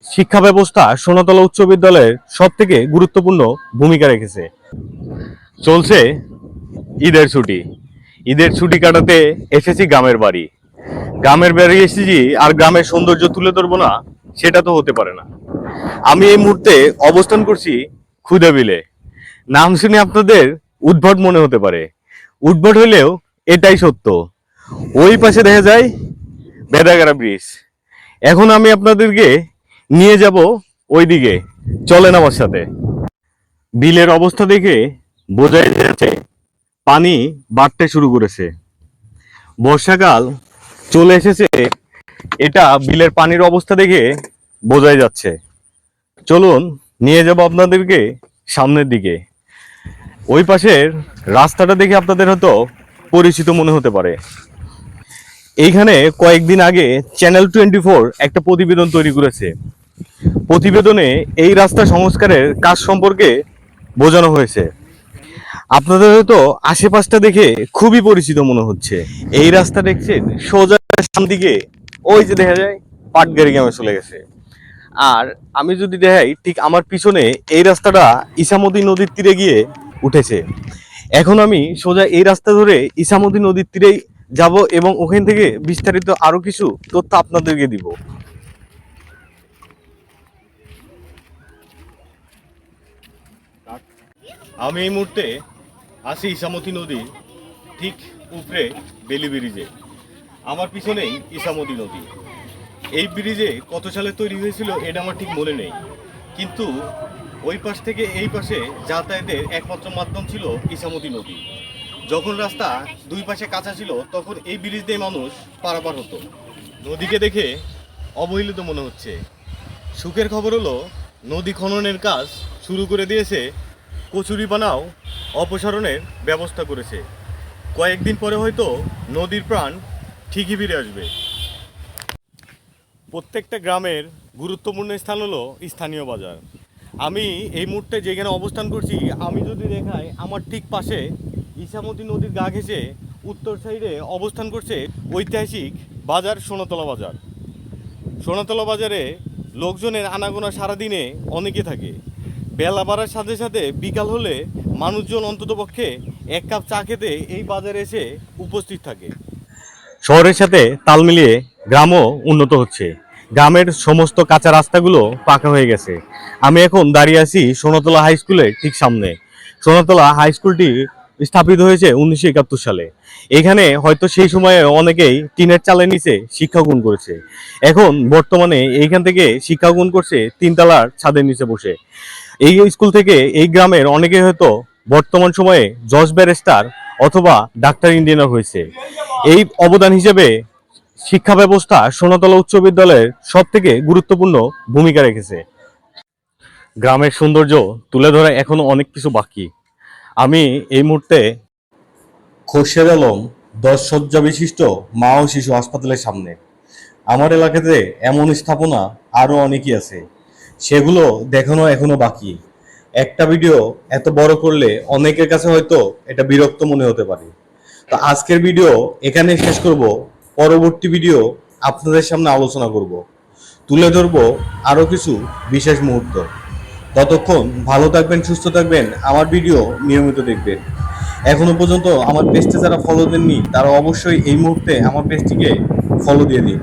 শিক্ষা ব্যবস্থা সোনাতলা উচ্চ বিদ্যালয়ের সব থেকে গুরুত্বপূর্ণ ভূমিকা রেখেছে। চলছে ঈদের ছুটি। ঈদের ছুটি কাটাতে এসেছি গ্রামের বাড়ি। গ্রামের বাড়ি এসেছি আর গ্রামের সৌন্দর্য তুলে ধরবো না, সেটা তো হতে পারে না। আমি এই মুহূর্তে অবস্থান করছি ক্ষুদে বিলে। নাম শুনে আপনাদের উদ্ভট মনে হতে পারে, উদ্ভট হইলেও এটাই সত্য। ওই পাশে দেখা যায় বেদাগাড়া ব্রিজ। এখন আমি আপনাদেরকে নিয়ে যাব ওইদিকে, চলেন আমার সাথে। বিলের অবস্থা দেখে বোঝাই যাচ্ছে পানি বাড়তে শুরু করেছে। বর্ষাকাল চলে এসেছে, এটা বিলের পানির অবস্থা দেখে বোঝাই যাচ্ছে। চলুন নিয়ে যাব আপনাদেরকে সামনের দিকে। ওই পাশের রাস্তাটা দেখে আপনাদের হয়তো পরিচিত মনে হতে পারে। এইখানে কয়েকদিন আগে চ্যানেল 24 একটা প্রতিবেদন তৈরি করেছে। প্রতিবেদনে এই রাস্তা সংস্কারের কাজ সম্পর্কে বোঝানো হয়েছে। আপনাদের হয়তো আশেপাশটা দেখে খুবই পরিচিত মনে হচ্ছে। এই রাস্তা দেখছেন সোজা সামনে দিকে, ওই যে দেখা যায় পাটগাড়ি গ্রামে চলে গেছে। আর আমি যদি দেখাই, ঠিক আমার পিছনে এই রাস্তাটা ইসামতি নদীর তীরে গিয়ে উঠেছে। এখন আমি সোজা এই রাস্তা ধরে ইসামতি নদীর তীরেই যাব এবং ওখান থেকে বিস্তারিত আরো কিছু তথ্য আপনাদেরকে দিব। আমি এই মুহূর্তে আছি ইসামতি নদীর ঠিক উপরে বেলি ব্রিজে। আমার পিছনেই ইসামতি নদী। এই ব্রিজে কত সালে তৈরি হয়েছিল এটা আমার ঠিক মনে নেই, কিন্তু ওই পাশ থেকে এই পাশে যাতায়াতের একমাত্র মাধ্যম ছিল ইসামতি নদী। যখন রাস্তা দুই পাশে কাঁচা ছিল তখন এই ব্রিজ দিয়ে মানুষ পারাপার হতো। নদীকে দেখে অবহেলিত মনে হচ্ছে। সুখের খবর হলো নদী খননের কাজ শুরু করে দিয়েছে, কচুরিপানাও অপসারণের ব্যবস্থা করেছে। কয়েকদিন পরে হয়তো নদীর প্রাণ ঠিকই ফিরে আসবে। প্রত্যেকটা গ্রামের গুরুত্বপূর্ণ স্থান হলো স্থানীয় বাজার। আমি এই মুহূর্তে যেখানে অবস্থান করছি, আমি যদি দেখাই আমার ঠিক পাশে ইসামতি নদীর গা ঘেঁষে উত্তর সাইডে অবস্থান করছে ঐতিহাসিক বাজার সোনাতলা বাজার। সোনাতলা বাজারে লোকজনের আনাগোনা সারাদিনে অনেকে থাকে। বেলা বাড়ার সাথে সাথে বিকাল হলে মানুষজন অন্ততপক্ষে এক কাপ চা খেতে এই বাজারে এসে উপস্থিত থাকে। শহরের সাথে তাল মিলিয়ে গ্রামও উন্নত হচ্ছে। গ্রামের সমস্ত কাঁচা রাস্তাগুলো পাকা হয়ে গেছে। আমি এখন দাঁড়িয়ে আছি সোনাতলা হাই স্কুলের ঠিক সামনে। সোনাতলা হাই স্কুলটি স্থাপিত হয়েছে 1971 সালে। এখানে হয়তো সেই সময়ে অনেকেই টিনের চালের নিচে শিক্ষা গ্রহণ করেছে। এখন বর্তমানে এইখান থেকে শিক্ষা গ্রহণ করছে তিনতলার ছাদের নিচে বসে। এই স্কুল থেকে এই গ্রামের অনেকে হয়তো বর্তমান সময়ে জজ ব্যারিস্টার অথবা ডাক্তার ইঞ্জিনিয়ার হয়েছে। এই অবদান হিসেবে শিক্ষা ব্যবস্থা সোনাতলা উচ্চ বিদ্যালয়ের সব থেকে গুরুত্বপূর্ণ ভূমিকা রেখেছে। গ্রামের সৌন্দর্য তুলে ধরা এখনো অনেক কিছু বাকি। আমি এই মুহূর্তে খোরশেদ আলম 10 শয্যা বিশিষ্ট মা ও শিশু হাসপাতালের সামনে। আমার এলাকাতে এমন স্থাপনা আরো অনেকই আছে, সেগুলো দেখানো এখনো বাকি। একটা ভিডিও এত বড় করলে অনেকের কাছে হয়তো এটা বিরক্ত মনে হতে পারে। তো আজকের ভিডিও এখানে শেষ করব। পরবর্তী ভিডিও আপনাদের সামনে আলোচনা করব, তুলে ধরব আরো কিছু বিশেষ মুহূর্ত। ততক্ষণ ভালো থাকবেন, সুস্থ থাকবেন, আমার ভিডিও নিয়মিত দেখবেন। এখনো পর্যন্ত আমার পেজটা যারা ফলো দেননি তারা অবশ্যই এই মুহূর্তে আমার পেজটিকে ফলো দিয়ে দিন।